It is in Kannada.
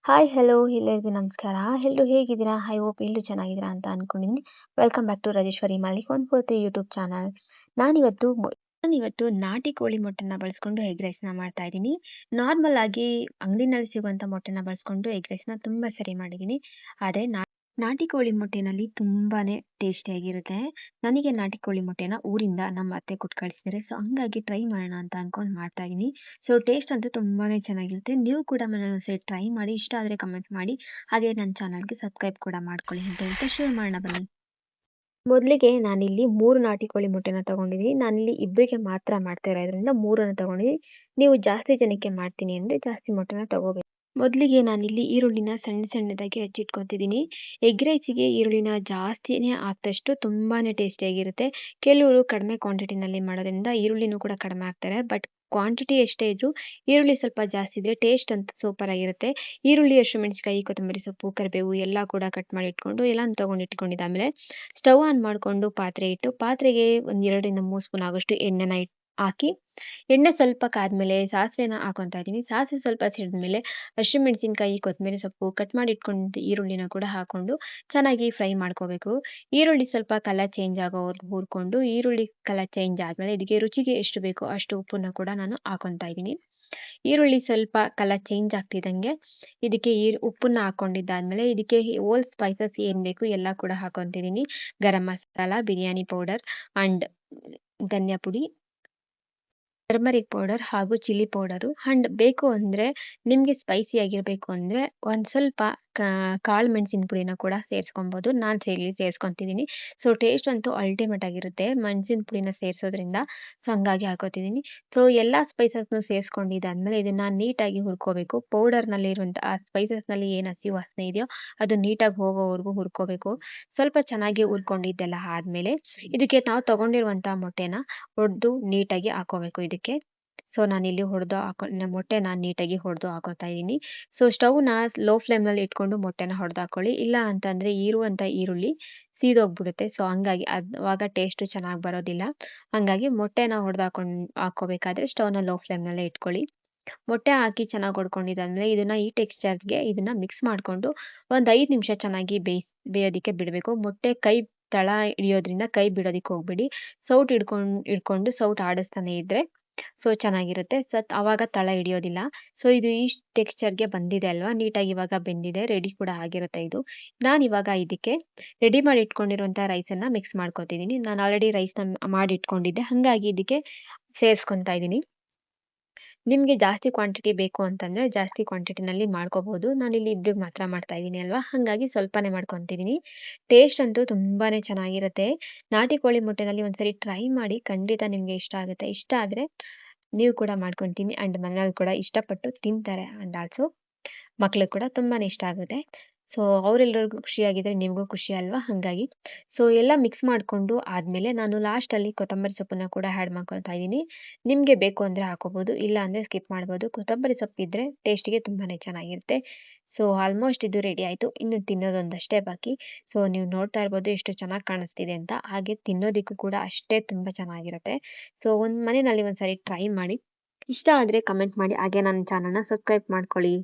ಹಾಯ್, ಹಲೋ ಎಲ್ಲರಿಗೂ ನಮಸ್ಕಾರ. ಎಲ್ರು ಹೇಗಿದ್ದೀರಾ? ಐ ಹೋಪ್ ಎಲ್ಲರೂ ಚೆನ್ನಾಗಿದ್ದೀರಾ ಅಂತ ಅನ್ಕೊಂಡಿದ್ದೀನಿ. Welcome back to Rajeshwari Malik 143 YouTube channel. ನಾನಿವತ್ತು ನಾನಿವತ್ತು ನಾಟಿ ಕೋಳಿ ಮೊಟ್ಟೆನ ಬಳಸ್ಕೊಂಡು ಎಗ್ ರೈಸ್ನ ಮಾಡ್ತಾ ಇದ್ದೀನಿ. ನಾರ್ಮಲ್ ಆಗಿ ಅಂಗಡಿನಲ್ಲಿ ಸಿಗುವಂಥ ಮೊಟ್ಟೆನ ಬಳಸ್ಕೊಂಡು ಎಗ್ ರೈಸ್ನ ತುಂಬ ಸರಿ ಮಾಡಿದ್ದೀನಿ. ಆದರೆ ನಾಟಿ ಕೋಳಿ ಮೊಟ್ಟೆನಲ್ಲಿ ತುಂಬಾನೇ ಟೇಸ್ಟಿಯಾಗಿರುತ್ತೆ. ನನಗೆ ನಾಟಿ ಕೋಳಿ ಮೊಟ್ಟೆನ ಊರಿಂದ ನಮ್ಮ ಅತ್ತೆ ಕೊಟ್ಟು ಕಳಿಸಿದ್ದಾರೆ. ಸೊ ಹಂಗಾಗಿ ಟ್ರೈ ಮಾಡೋಣ ಅಂತ ಅನ್ಕೊಂಡು ಮಾಡ್ತಾ ಇದ್ದೀನಿ. ಸೊ ಟೇಸ್ಟ್ ಅಂತೂ ತುಂಬಾನೇ ಚೆನ್ನಾಗಿರುತ್ತೆ. ನೀವು ಕೂಡ ಮನೇಲಿ ಒಂದ್ಸರಿ ಟ್ರೈ ಮಾಡಿ. ಇಷ್ಟ ಆದರೆ ಕಮೆಂಟ್ ಮಾಡಿ. ಹಾಗೆ ನನ್ನ ಚಾನಲ್ಗೆ ಸಬ್ಸ್ಕ್ರೈಬ್ ಕೂಡ ಮಾಡ್ಕೊಳ್ಳಿ ಅಂತ ಹೇಳ್ತಾ ಶುರು ಮಾಡೋಣ ಬನ್ನಿ. ಮೊದಲಿಗೆ ನಾನಿಲ್ಲಿ 3 ನಾಟಿ ಕೋಳಿ ಮೊಟ್ಟೆನ ತಗೊಂಡಿದ್ದೀನಿ. ನಾನಿಲ್ಲಿ ಇಬ್ಬರಿಗೆ ಮಾತ್ರ ಮಾಡ್ತಾ ಇರೋದ್ರಿಂದ 3ಅನ್ನು ತಗೊಂಡಿದ್ದೀನಿ. ನೀವು ಜಾಸ್ತಿ ಜನಕ್ಕೆ ಮಾಡ್ತೀನಿ ಅಂದರೆ ಜಾಸ್ತಿ ಮೊಟ್ಟೆನ ತಗೋಬೇಕು. ಮೊದಲಿಗೆ ನಾನಿಲ್ಲಿ ಈರುಳ್ಳಿನ ಸಣ್ಣ ಸಣ್ಣದಾಗಿ ಹಚ್ಚಿಟ್ಕೊತಿದ್ದೀನಿ. ಎಗ್ ರೈಸಿಗೆ ಈರುಳ್ಳಿನ ಜಾಸ್ತಿನೇ ಹಾಕಿದಷ್ಟು ತುಂಬಾನೇ ಟೇಸ್ಟಿಯಾಗಿರುತ್ತೆ. ಕೆಲವರು ಕಡಿಮೆ ಕ್ವಾಂಟಿಟಿನಲ್ಲಿ ಮಾಡೋದ್ರಿಂದ ಈರುಳ್ಳಿನೂ ಕೂಡ ಕಡಿಮೆ ಹಾಕ್ತಾರೆ. ಬಟ್ ಕ್ವಾಂಟಿಟಿ ಎಷ್ಟೇ ಇದ್ರೂ ಈರುಳ್ಳಿ ಸ್ವಲ್ಪ ಜಾಸ್ತಿ ಇದ್ರೆ ಟೇಸ್ಟ್ ಅಂತೂ ಸೂಪರ್ ಆಗಿರುತ್ತೆ. ಈರುಳ್ಳಿ, ಹಸಿಮೆಣಸಿನಕಾಯಿ, ಕೊತ್ತಂಬರಿ ಸೊಪ್ಪು, ಕರಿಬೇವು ಎಲ್ಲ ಕೂಡ ಕಟ್ ಮಾಡಿ ಇಟ್ಕೊಂಡು ಎಲ್ಲಾನು ತಗೊಂಡು ಇಟ್ಕೊಂಡಿದ್ದಾದ್ಮೇಲೆ ಸ್ಟವ್ ಆನ್ ಮಾಡಿಕೊಂಡು ಪಾತ್ರೆ ಇಟ್ಟು ಪಾತ್ರೆಗೆ ಒಂದು 2ರಿಂದ 3 ಸ್ಪೂನ್ ಆಗೋಷ್ಟು ಎಣ್ಣೆನ ಹಾಕಿ ಎಣ್ಣೆ ಸ್ವಲ್ಪ ಕಾದ್ಮೇಲೆ ಸಾಸಿವೆನ ಹಾಕೊತಾ ಇದ್ದೀನಿ. ಸಾಸಿವೆ ಸ್ವಲ್ಪ ಸಿಡಿದ್ಮೇಲೆ ಹಸಿಮೆಣಸಿನಕಾಯಿ, ಕೊತ್ತಂಬರಿ ಸೊಪ್ಪು, ಕಟ್ ಮಾಡಿ ಇಟ್ಕೊಂಡಿದ್ದ ಈರುಳ್ಳಿನ ಕೂಡ ಹಾಕೊಂಡು ಚೆನ್ನಾಗಿ ಫ್ರೈ ಮಾಡ್ಕೋಬೇಕು. ಈರುಳ್ಳಿ ಸ್ವಲ್ಪ ಕಲರ್ ಚೇಂಜ್ ಆಗೋವರೆಗೂ ಹುರ್ಕೊಂಡು ಈರುಳ್ಳಿ ಕಲರ್ ಚೇಂಜ್ ಆದ್ಮೇಲೆ ಇದಕ್ಕೆ ರುಚಿಗೆ ಎಷ್ಟು ಬೇಕೋ ಅಷ್ಟು ಉಪ್ಪನ್ನ ಕೂಡ ನಾನು ಹಾಕೊತಾ ಇದ್ದೀನಿ. ಈರುಳ್ಳಿ ಸ್ವಲ್ಪ ಕಲರ್ ಚೇಂಜ್ ಆಗ್ತಿದ್ದಂಗೆ ಇದಕ್ಕೆ ಉಪ್ಪನ್ನ ಹಾಕೊಂಡಿದ್ದಾದ್ಮೇಲೆ ಇದಕ್ಕೆ ಹೋಲ್ ಸ್ಪೈಸಸ್ ಏನು ಬೇಕು ಎಲ್ಲ ಕೂಡ ಹಾಕೊತಿದ್ದೀನಿ. ಗರಂ ಮಸಾಲ, ಬಿರಿಯಾನಿ ಪೌಡರ್ ಅಂಡ್ ಧನಿಯಾ ಪುಡಿ, ಟರ್ಮರಿಕ್ ಪೌಡರ್ ಹಾಗೂ ಚಿಲ್ಲಿ ಪೌಡರು ಅಂಡ್ ಬೇಕು ಅಂದರೆ ನಿಮಗೆ ಸ್ಪೈಸಿ ಆಗಿರಬೇಕು ಅಂದರೆ ಒಂದು ಸ್ವಲ್ಪ ಕಾಳು ಮೆಣಸಿನ ಪುಡಿನ ಕೂಡ ಸೇರಿಸ್ಕೊಬೋದು. ನಾನು ಇಲ್ಲಿ ಸೇರಿಸ್ಕೊತಿದ್ದೀನಿ. ಸೊ ಟೇಸ್ಟ್ ಅಂತೂ ಅಲ್ಟಿಮೇಟ್ ಆಗಿರುತ್ತೆ ಮೆಣಸಿನ ಪುಡಿನ ಸೇರಿಸೋದ್ರಿಂದ. ಸೊ ಹಂಗಾಗಿ ಹಾಕೋತಿದ್ದೀನಿ. ಸೊ ಎಲ್ಲ ಸ್ಪೈಸಸ್ನು ಸೇರಿಸ್ಕೊಂಡಿದ್ದಾದ್ಮೇಲೆ ಇದನ್ನು ನೀಟಾಗಿ ಹುರ್ಕೋಬೇಕು. ಪೌಡರ್ನಲ್ಲಿರುವಂಥ ಆ ಸ್ಪೈಸಸ್ನಲ್ಲಿ ಏನು ಹಸಿ ವಾಸನೆ ಇದೆಯೋ ಅದು ನೀಟಾಗಿ ಹೋಗೋವರೆಗೂ ಹುರ್ಕೋಬೇಕು. ಸ್ವಲ್ಪ ಚೆನ್ನಾಗಿ ಹುರ್ಕೊಂಡಿದ್ದೆಲ್ಲ ಆದಮೇಲೆ ಇದಕ್ಕೆ ನಾವು ತೊಗೊಂಡಿರುವಂಥ ಮೊಟ್ಟೆನ ಒಡೆದು ನೀಟಾಗಿ ಹಾಕೋಬೇಕು ಇದಕ್ಕೆ. ಸೊ ನಾನಿಲ್ಲಿ ಮೊಟ್ಟೆನ ನೀಟಾಗಿ ಹೊಡೆದು ಹಾಕೋತಾ ಇದ್ದೀನಿ. ಸೊ ಸ್ಟವ್‌ನ ಲೋ ಫ್ಲೇಮ್‌ನಲ್ಲಿ ಇಟ್ಕೊಂಡು ಮೊಟ್ಟೆನ ಹೊಡೆದು ಹಾಕೊಳ್ಳಿ. ಇಲ್ಲ ಅಂತಂದರೆ ಇರುವಂಥ ಈರುಳ್ಳಿ ಸೀದೋಗ್ಬಿಡುತ್ತೆ. ಸೊ ಹಂಗಾಗಿ ಅವಾಗ ಟೇಸ್ಟು ಚೆನ್ನಾಗಿ ಬರೋದಿಲ್ಲ. ಹಂಗಾಗಿ ಮೊಟ್ಟೆನ ಹಾಕೋಬೇಕಾದ್ರೆ ಸ್ಟವ್‌ನ ಲೋ ಫ್ಲೇಮ್‌ನಲ್ಲೇ ಇಟ್ಕೊಳ್ಳಿ. ಮೊಟ್ಟೆ ಹಾಕಿ ಚೆನ್ನಾಗಿ ಹೊಡ್ಕೊಂಡಿದ್ದಾದ್ಮೇಲೆ ಇದನ್ನ ಈ ಟೆಕ್ಸ್ಚರ್‌ಗೆ ಇದನ್ನ ಮಿಕ್ಸ್ ಮಾಡಿಕೊಂಡು ಒಂದು 5 ನಿಮಿಷ ಚೆನ್ನಾಗಿ ಬೇಯೋದಕ್ಕೆ ಬಿಡಬೇಕು. ಮೊಟ್ಟೆ ಕೈ ತಳ ಹಿಡಿಯೋದ್ರಿಂದ ಕೈ ಬಿಡೋದಕ್ಕೆ ಹೋಗಬೇಡಿ. ಸೌಟು ಹಿಡ್ಕೊಂಡು ಸೌಟು ಆಡಿಸ್ತಾನೆ ಇದ್ದರೆ ಸೊ ಚೆನ್ನಾಗಿರುತ್ತೆ. ಆವಾಗ ತಳ ಹಿಡಿಯೋದಿಲ್ಲ. ಸೊ ಇದು ಈ ಟೆಕ್ಸ್ಚರ್‌ಗೆ ಬಂದಿದೆ ಅಲ್ವಾ, ನೀಟಾಗಿ ಇವಾಗ ಬೆಂದಿದೆ, ರೆಡಿ ಕೂಡ ಆಗಿರುತ್ತೆ ಇದು. ನಾನಿವಾಗ ಇದಕ್ಕೆ ರೆಡಿ ಮಾಡಿ ಇಟ್ಕೊಂಡಿರುವಂಥ ರೈಸನ್ನು ಮಿಕ್ಸ್ ಮಾಡ್ಕೊತಿದ್ದೀನಿ. ನಾನು ಆಲ್ರೆಡಿ ರೈಸ್‌ನ ಮಾಡಿ ಇಟ್ಕೊಂಡಿದ್ದೆ. ಹಾಗಾಗಿ ಇದಕ್ಕೆ ಸೇರಿಸ್ಕೊತಾ ಇದ್ದೀನಿ. ನಿಮಗೆ ಜಾಸ್ತಿ ಕ್ವಾಂಟಿಟಿ ಬೇಕು ಅಂತಂದರೆ ಜಾಸ್ತಿ ಕ್ವಾಂಟಿಟಿನಲ್ಲಿ ಮಾಡ್ಕೋಬೋದು. ನಾನಿಲ್ಲಿ ಇಬ್ಬರಿಗೆ ಮಾತ್ರ ಮಾಡ್ತಾ ಇದ್ದೀನಿ ಅಲ್ವಾ, ಹಾಗಾಗಿ ಸ್ವಲ್ಪನೇ ಮಾಡ್ಕೊತಿದ್ದೀನಿ. ಟೇಸ್ಟ್ ಅಂತೂ ತುಂಬಾ ಚೆನ್ನಾಗಿರುತ್ತೆ. ನಾಟಿ ಕೋಳಿ ಮೊಟ್ಟೆನಲ್ಲಿ ಒಂದ್ಸರಿ ಟ್ರೈ ಮಾಡಿ, ಖಂಡಿತ ನಿಮಗೆ ಇಷ್ಟ ಆಗುತ್ತೆ. ಇಷ್ಟ ಆದರೆ ನೀವು ಕೂಡ ಮಾಡ್ಕೊಂಡು ತಿನ್ನಿ ಆ್ಯಂಡ್ ಮನೇಲಿ ಕೂಡ ಇಷ್ಟಪಟ್ಟು ತಿಂತಾರೆ. ಆ್ಯಂಡ್ ಆಲ್ಸೋ ಮಕ್ಳಿಗೆ ಕೂಡ ತುಂಬಾ ಇಷ್ಟ ಆಗುತ್ತೆ. ಸೊ ಅವರೆಲ್ಲರಿಗೂ ಖುಷಿಯಾಗಿದ್ದರೆ ನಿಮಗೂ ಖುಷಿ ಅಲ್ವಾ, ಹಾಗಾಗಿ ಸೊ ಎಲ್ಲ ಮಿಕ್ಸ್ ಮಾಡಿಕೊಂಡು ಆದಮೇಲೆ ನಾನು ಲಾಸ್ಟಲ್ಲಿ ಕೊತ್ತಂಬರಿ ಸೊಪ್ಪನ್ನ ಕೂಡ ಆ್ಯಡ್ ಮಾಡ್ಕೊತಾ ಇದ್ದೀನಿ. ನಿಮಗೆ ಬೇಕು ಅಂದರೆ ಹಾಕೋಬೋದು, ಇಲ್ಲ ಅಂದರೆ ಸ್ಕಿಪ್ ಮಾಡ್ಬೋದು. ಕೊತ್ತಂಬರಿ ಸೊಪ್ಪಿದ್ದರೆ ಟೇಸ್ಟಿಗೆ ತುಂಬಾ ಚೆನ್ನಾಗಿರುತ್ತೆ. ಸೊ ಆಲ್ಮೋಸ್ಟ್ ಇದು ರೆಡಿ ಆಯಿತು. ಇನ್ನು ತಿನ್ನೋದೊಂದಷ್ಟೇ ಬಾಕಿ. ಸೊ ನೀವು ನೋಡ್ತಾ ಇರ್ಬೋದು ಎಷ್ಟು ಚೆನ್ನಾಗಿ ಕಾಣಿಸ್ತಿದೆ ಅಂತ. ಹಾಗೆ ತಿನ್ನೋದಕ್ಕೂ ಕೂಡ ಅಷ್ಟೇ ತುಂಬ ಚೆನ್ನಾಗಿರುತ್ತೆ. ಸೊ ಮನೆಯಲ್ಲಿ ಒಂದ್ಸರಿ ಟ್ರೈ ಮಾಡಿ. ಇಷ್ಟ ಆದರೆ ಕಮೆಂಟ್ ಮಾಡಿ. ಹಾಗೆ ನನ್ನ ಚಾನಲ್ನ ಸಬ್ಸ್ಕ್ರೈಬ್ ಮಾಡ್ಕೊಳ್ಳಿ.